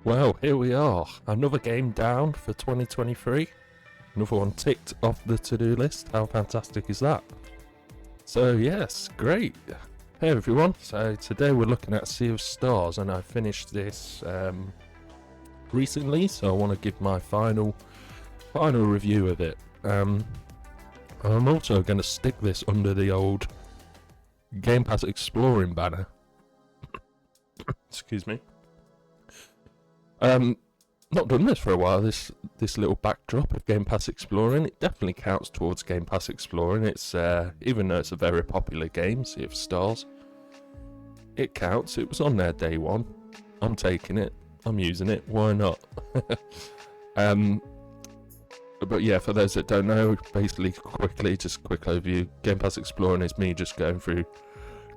Well, here we are. Another game down for 2023. Another one ticked off the to-do list. How fantastic is that? So yes, great. Hey everyone. So today we're looking at Sea of Stars, and I finished this recently, so I want to give my final review of it. I'm also going to stick this under the old Game Pass Exploring banner. Excuse me. Not done this for a while. This little backdrop of Game Pass Exploring, it definitely counts towards Game Pass Exploring. It's even though it's a very popular game, Sea of Stars, it counts. It was on there day one. I'm taking it. I'm using it. Why not? But yeah, for those that don't know, basically just a quick overview. Game Pass Exploring is me just going through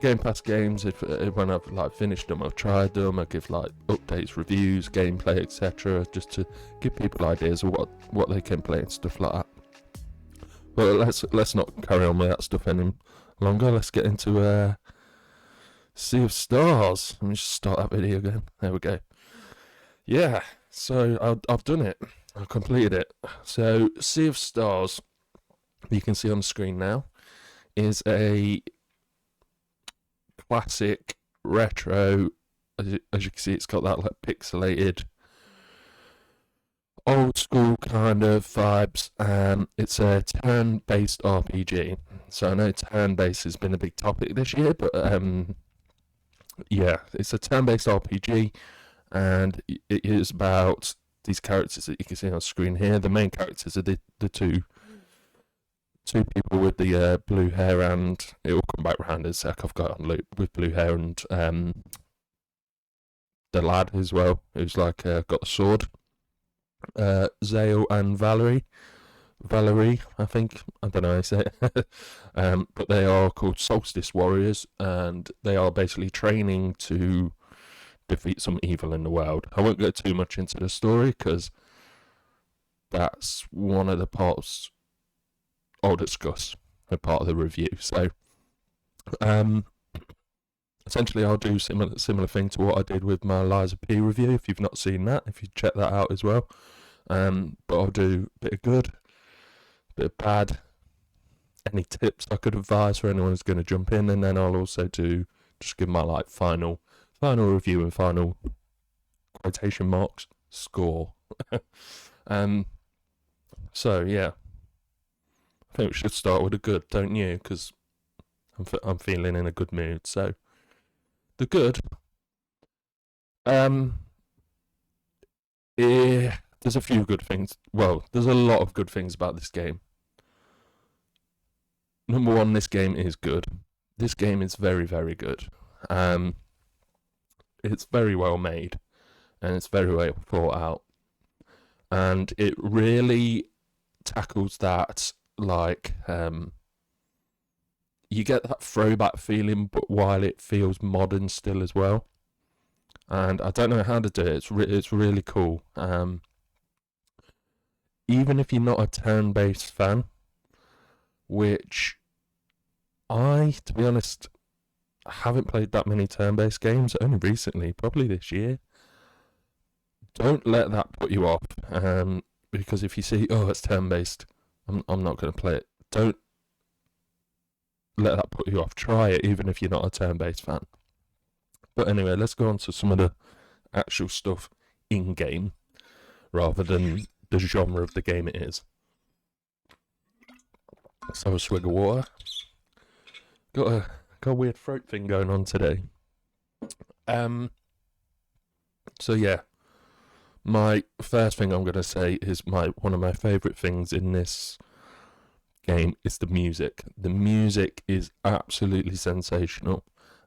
Game Pass games. If when I've finished them, I've tried them, I give updates, reviews, gameplay, etc., just to give people ideas of what they can play and stuff like that. But let's not carry on with that stuff any longer. Let's get into Sea of Stars. Let me just start that video again. There we go. Yeah, so I've done it. I've completed it. So Sea of Stars, you can see on the screen now, is a classic retro. As you can see, it's got that pixelated old school kind of vibes. It's a turn-based RPG. So I know turn-based has been a big topic this year, but yeah, it's a turn-based RPG, and it is about these characters that you can see on screen here. The main characters are the two people with the blue hair, and it will come back round in a sec. I've got on loop with blue hair, and the lad as well, who's got a sword. Zale and Valerie, I think. I don't know how to say it. But they are called Solstice Warriors, and they are basically training to defeat some evil in the world. I won't go too much into the story, because that's one of the parts I'll discuss as part of the review. So essentially I'll do similar thing to what I did with my Lies of P review. If you've not seen that, if you check that out as well. But I'll do a bit of good, a bit of bad, any tips I could advise for anyone who's going to jump in, and then I'll also just give my final review and final quotation marks score. So yeah, I think we should start with the good, don't you? Because I'm feeling in a good mood. So the good, there's a few good things. Well, there's a lot of good things about this game. Number one, this game is good. This game is very, very good. It's very well made, and it's very well thought out, and it really tackles that, you get that throwback feeling, but while it feels modern still as well. And I don't know how to do it. It's really cool. Even if you're not a turn-based fan, which to be honest, I haven't played that many turn-based games, only recently, probably this year. Don't let that put you off, because if you see, it's turn-based, I'm not going to play it. Don't let that put you off. Try it, even if you're not a turn-based fan. But anyway, let's go on to some of the actual stuff in-game, rather than the genre of the game it is. Let's have a swig of water. Got a weird throat thing going on today. So yeah, my first thing I'm going to say is one of my favourite things in this game is the music. The music is absolutely sensational.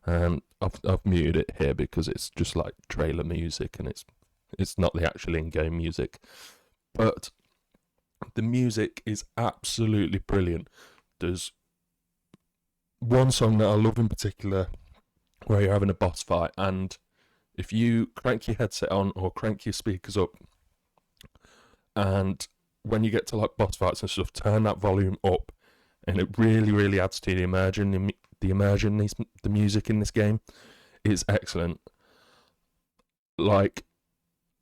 I've muted it here because it's just like trailer music, and it's not the actual in-game music. But the music is absolutely brilliant. There's one song that I love in particular where you're having a boss fight, and if you crank your headset on or crank your speakers up, and when you get to boss fights and stuff, turn that volume up, and it really, really adds to the immersion. The music in this game is excellent.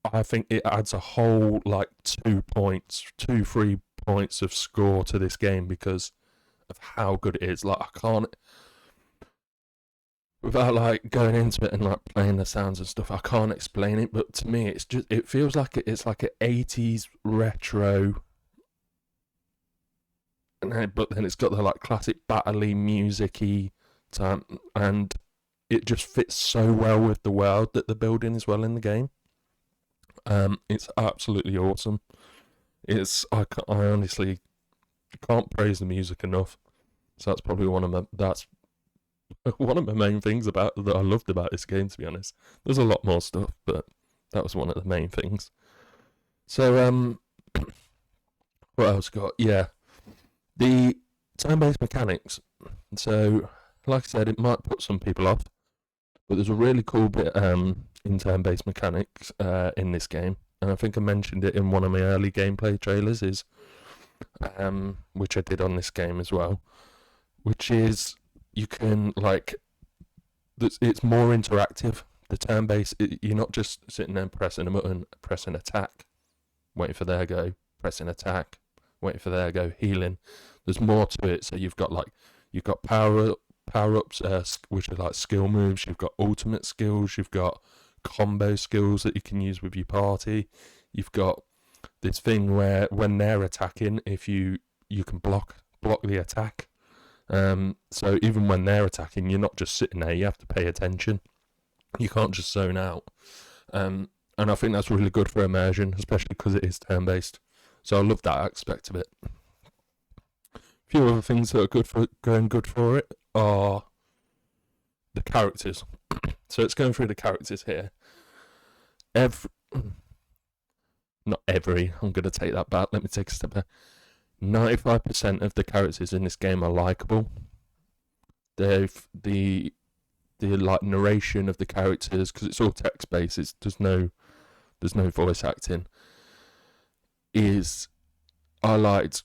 I think it adds a whole like 2 points, 3 points of score to this game because of how good it is. Like I can't, without like going into it and like playing the sounds and stuff, I can't explain it. But to me, it feels like it's like an 80s retro, but then it's got the like classic battley musicy time, and it just fits so well with the world that they're building as well in the game. It's absolutely awesome. I honestly can't praise the music enough. So that's probably that's one of my main things about that I loved about this game. To be honest, there's a lot more stuff, but that was one of the main things. So what else got? Yeah, the turn-based mechanics. So like I said, it might put some people off, but there's a really cool bit in turn-based mechanics in this game, and I think I mentioned it in one of my early gameplay trailers, is which I did on this game as well, which is you can like it's more interactive. The turn-based, you're not just sitting there pressing a button, pressing attack, waiting for their go, pressing attack, waiting for their go, healing. There's more to it. So you've got power ups, which are like skill moves. You've got ultimate skills. You've got combo skills that you can use with your party. You've got this thing where when they're attacking, if you can block the attack. So even when they're attacking, you're not just sitting there. You have to pay attention. You can't just zone out. And I think that's really good for immersion, especially because it is turn-based. So I love that aspect of it. A few other things that are good for it are the characters. So it's going through the characters here. Not every. I'm going to take that back. Let me take a step back. 95% of the characters in this game are likable. The like narration of the characters, because it's all text based. There's no voice acting. I liked,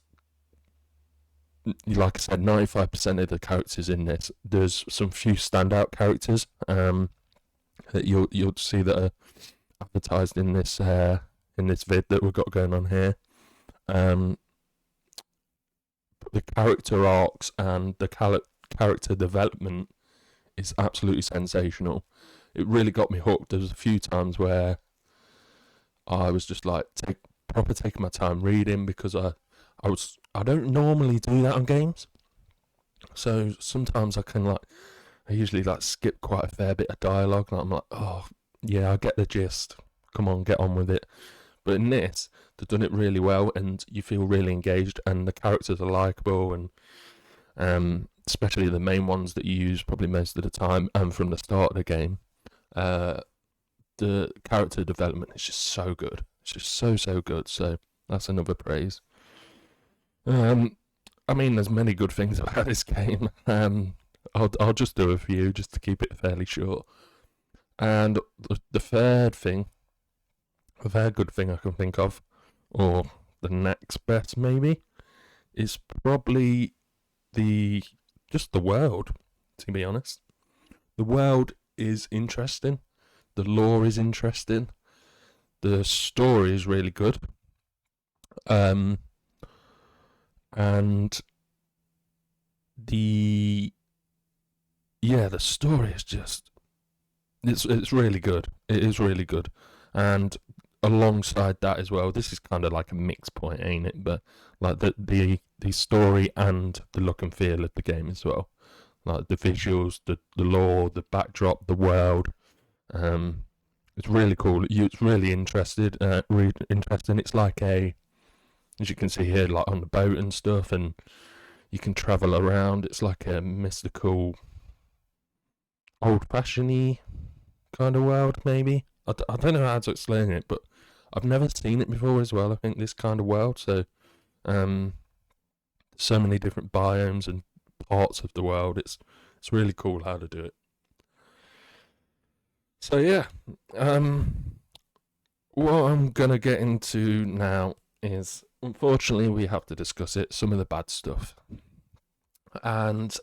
like I said, 95% of the characters in this. There's some few standout characters that you'll see that are advertised in this vid that we've got going on here. The character arcs and the character development is absolutely sensational. It really got me hooked. There was a few times where I was just like taking my time reading, because I don't normally do that on games. So sometimes I usually like skip quite a fair bit of dialogue, and I'm like, oh yeah, I get the gist. Come on, get on with it. But in this, they've done it really well, and you feel really engaged, and the characters are likable, and especially the main ones that you use probably most of the time and from the start of the game. The character development is just so good. It's just so good. So that's another praise. I mean, there's many good things about this game. I'll just do a few just to keep it fairly short. And the third good thing I can think of, or the next best maybe, is probably just the world. To be honest, the world is interesting. The lore is interesting. The story is really good. And the story is just it's really good. It is really good. And alongside that as well, this is kind of like a mixed point, ain't it? But like the story and the look and feel of the game as well, like the visuals, the lore, the backdrop, the world. It's really cool. It's really interesting. It's like as you can see here, like on the boat and stuff, and you can travel around. It's like a mystical, old-fashioned kind of world, maybe. I don't know how to explain it, but I've never seen it before as well. I think this kind of world. So, so many different biomes and parts of the world. It's really cool how to do it. So yeah, what I'm gonna get into now is, unfortunately, we have to discuss it. Some of the bad stuff, and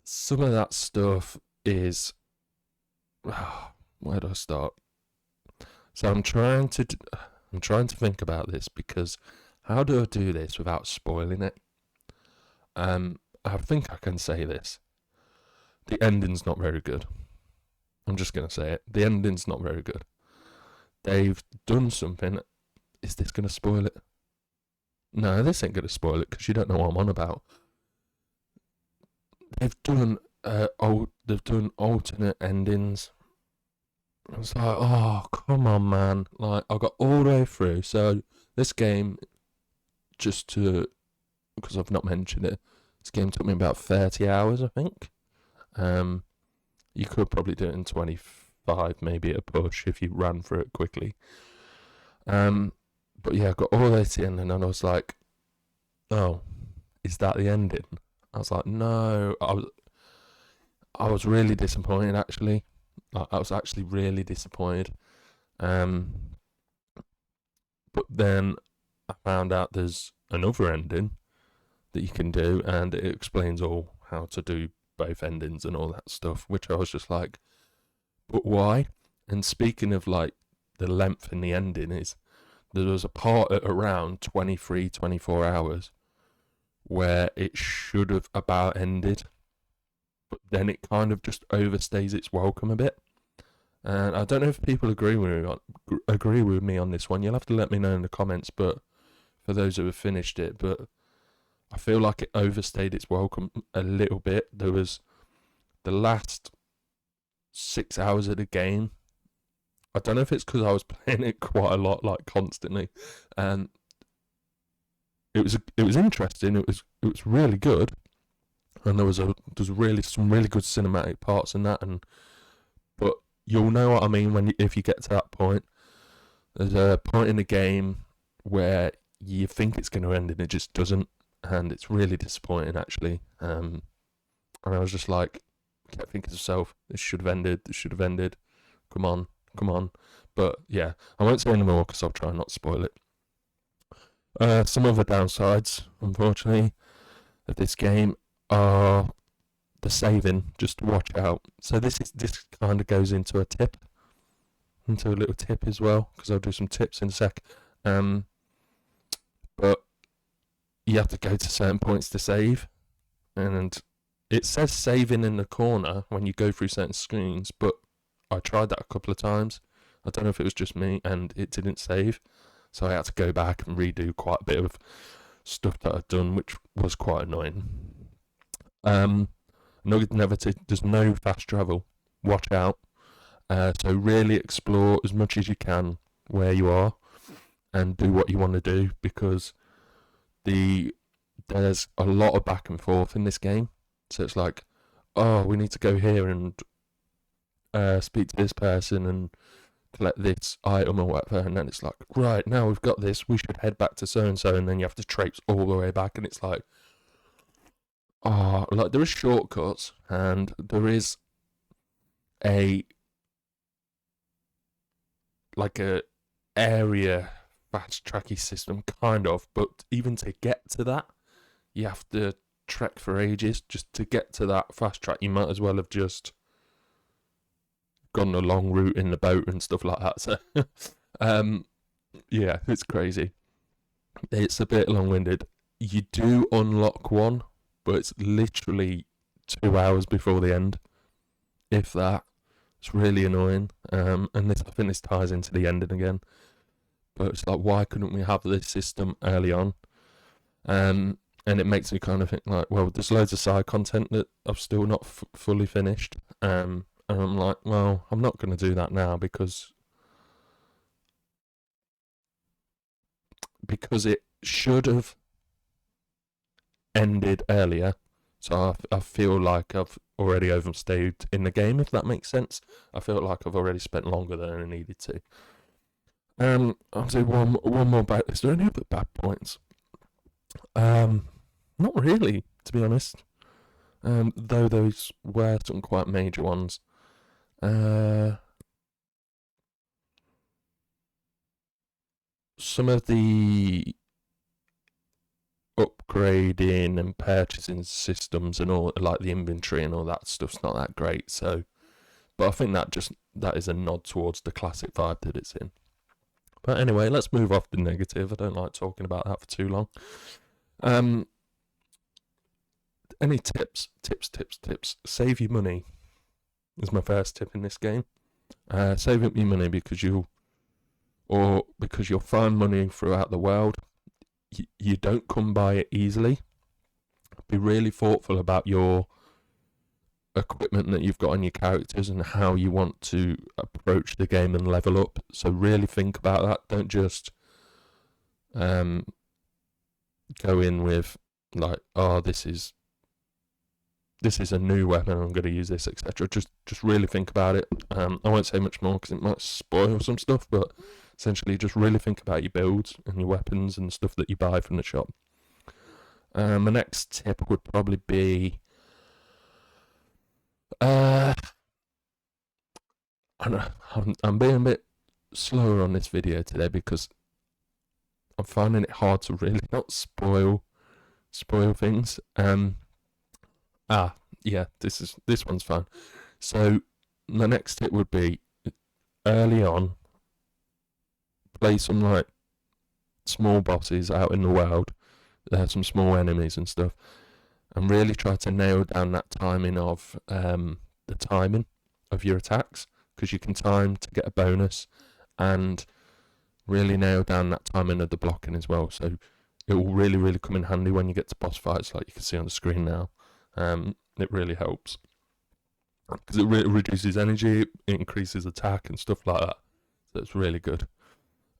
some of that stuff is where do I start? So I'm trying to think about this, because how do I do this without spoiling it? I think I can say this. The ending's not very good. I'm just gonna say it. The ending's not very good. They've done something. Is this gonna spoil it? No, this ain't gonna spoil it, because you don't know what I'm on about. They've done alternate endings. It's like, oh, come on, man. Like, I got all the way through. So this game, because I've not mentioned it, this game took me about 30 hours, I think. You could probably do it in 25, maybe at a push, if you ran through it quickly. But yeah, I got all the way to the end, and then I was like, oh, is that the ending? I was like, no. I was really disappointed, actually. Like, I was actually really disappointed. But then I found out there's another ending that you can do, and it explains all how to do both endings and all that stuff, which I was just like, but why? And speaking of like the length in the ending, is there was a part at around 23, 24 hours where it should have about ended, but then it kind of just overstays its welcome a bit. And I don't know if people agree with me on this one. You'll have to let me know in the comments. But for those who have finished it, but I feel like it overstayed its welcome a little bit. There was the last 6 hours of the game. I don't know if it's because I was playing it quite a lot, like constantly, and it was interesting. It was really good, and there was really some really good cinematic parts in that. But you'll know what I mean if you get to that point. There's a point in the game where you think it's going to end and it just doesn't, and it's really disappointing, actually. And I was just like, kept thinking to myself, this should have ended. This should have ended. Come on. But yeah, I won't say any more because I'll try not to spoil it. Some other downsides, unfortunately, of this game are the saving. Just watch out. So this kind of goes into a little tip as well, because I'll do some tips in a sec. But you have to go to certain points to save, and it says saving in the corner when you go through certain screens, but I tried that a couple of times. I don't know if it was just me, and it didn't save, so I had to go back and redo quite a bit of stuff that I'd done, which was quite annoying. There's no fast travel. Watch out. So really explore as much as you can where you are, and do what you want to do, because there's a lot of back and forth in this game. So it's like, oh, we need to go here and speak to this person and collect this item or whatever, and then it's like, right, now we've got this, we should head back to so and so, and then you have to traipse all the way back, and it's like, like there are shortcuts, and there is a area fast tracky system, kind of, but even to get to that, you have to trek for ages just to get to that fast track. You might as well have just gone a long route in the boat and stuff like that. So, yeah, it's crazy. It's a bit long-winded. You do unlock one, but it's literally 2 hours before the end, if that. It's really annoying. And I think this ties into the ending again. But it's like, why couldn't we have this system early on? And it makes me kind of think like, well, there's loads of side content that I've still not fully finished. And I'm like, well, I'm not going to do that now because it should have ended earlier. So I feel like I've already overstayed in the game, if that makes sense. I feel like I've already spent longer than I needed to. I'll say one more bad. Is there any other bad points? Not really, to be honest. Though those were some quite major ones. Some of the upgrading and purchasing systems and all, like the inventory and all that stuff's not that great. So, but I think that is a nod towards the classic vibe that it's in. But anyway, let's move off the negative. I don't like talking about that for too long. Any tips? Tips. Save your money is my first tip in this game. Save up your money because you'll find money throughout the world. You don't come by it easily. Be really thoughtful about your equipment that you've got on your characters and how you want to approach the game and level up. So really think about that. Don't just go in with like, oh, this is a new weapon, I'm going to use this, etc. Just really think about it. I won't say much more because it might spoil some stuff, but essentially just really think about your builds and your weapons and stuff that you buy from the shop. My next tip would probably be I'm being a bit slower on this video today because I'm finding it hard to really not spoil things. This one's fine. So my next tip would be early on, play some like small bosses out in the world, some small enemies and stuff, and really try to nail down that timing of your attacks, because you can time to get a bonus, and really nail down that timing of the blocking as well. So it will really, really come in handy when you get to boss fights, like you can see on the screen now. It really helps because it reduces energy, it increases attack and stuff like that. So it's really good.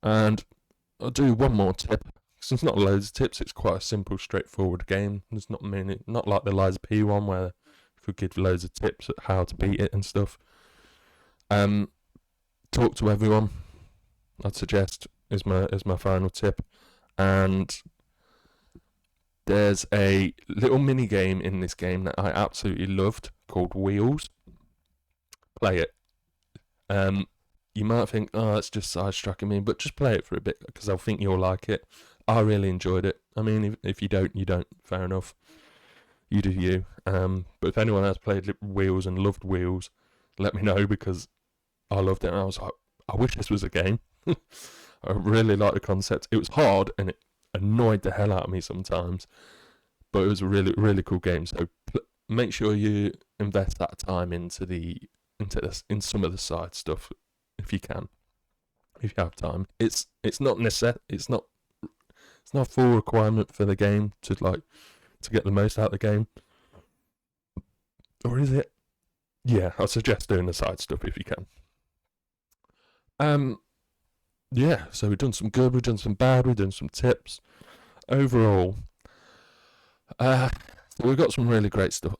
And I'll do one more tip. It's not loads of tips. It's quite a simple, straightforward game. There's not many, not like the Lies of P one where you could give loads of tips at how to beat it and stuff. Talk to everyone, I'd suggest, is my final tip. And there's a little mini game in this game that I absolutely loved called Wheels. Play it. You might think, oh, it's just sidetracking me, but just play it for a bit because I think you'll like it. I really enjoyed it. I mean, if you don't, you don't. Fair enough. You do you. But if anyone has played Wheels and loved Wheels, let me know because I loved it. And I was like, I wish this was a game. I really liked the concept. It was hard and it annoyed the hell out of me sometimes, but it was a really, really cool game. So make sure you invest that time into some of the side stuff if you can, if you have time. It's not a full requirement for the game to get the most out of the game, or is it? Yeah, I suggest doing the side stuff if you can. Yeah, so we've done some good, we've done some bad, we've done some tips. Overall, we've got some really great stuff.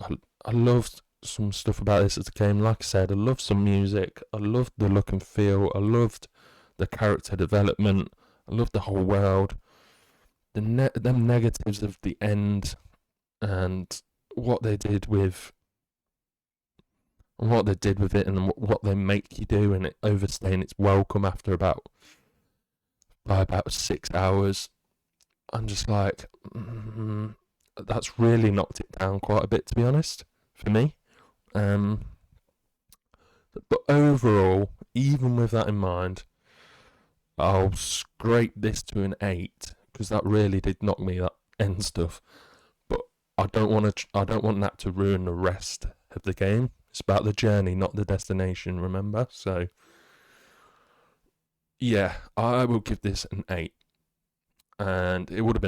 I loved some stuff about this as a game. Like I said, I loved some music, I loved the look and feel, I loved the character development, I loved the whole world. Them negatives of the end and what they did with it and what they make you do, and it overstaying its welcome after about 6 hours. I'm just like, that's really knocked it down quite a bit, to be honest, for me. But overall, even with that in mind, I'll scrape this to an 8 because that really did knock me, that end stuff. But I don't want that to ruin the rest of the game. It's about the journey, not the destination, remember? So yeah, I will give this an 8. And it would have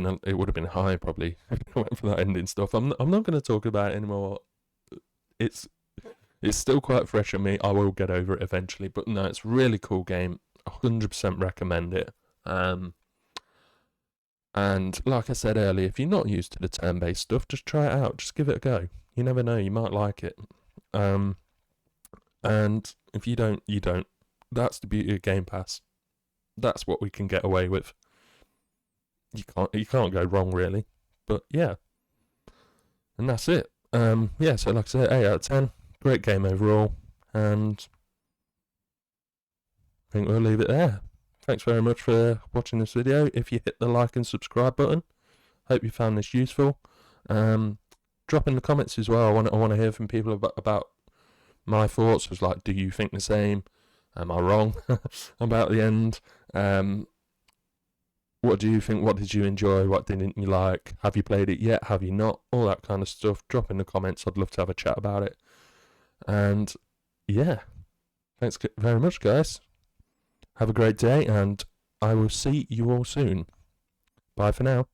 been high probably if I went for that ending stuff. I'm not going to talk about it anymore. It's still quite fresh on me. I will get over it eventually. But no, it's a really cool game. 100% recommend it. And like I said earlier, if you're not used to the turn-based stuff, just try it out. Just give it a go. You never know, you might like it. And if you don't, you don't. That's the beauty of Game Pass. That's what we can get away with. You can't go wrong really. But yeah. And that's it. Yeah, so like I said, 8 out of 10. Great game overall. And I think we'll leave it there. Thanks very much for watching this video. If you hit the like and subscribe button, hope you found this useful. Drop in the comments as well. I want to hear from people about my thoughts. Was like, do you think the same? Am I wrong about the end? What do you think? What did you enjoy? What didn't you like? Have you played it yet? Have you not? All that kind of stuff. Drop in the comments. I'd love to have a chat about it. And yeah, thanks very much, guys. Have a great day, and I will see you all soon. Bye for now.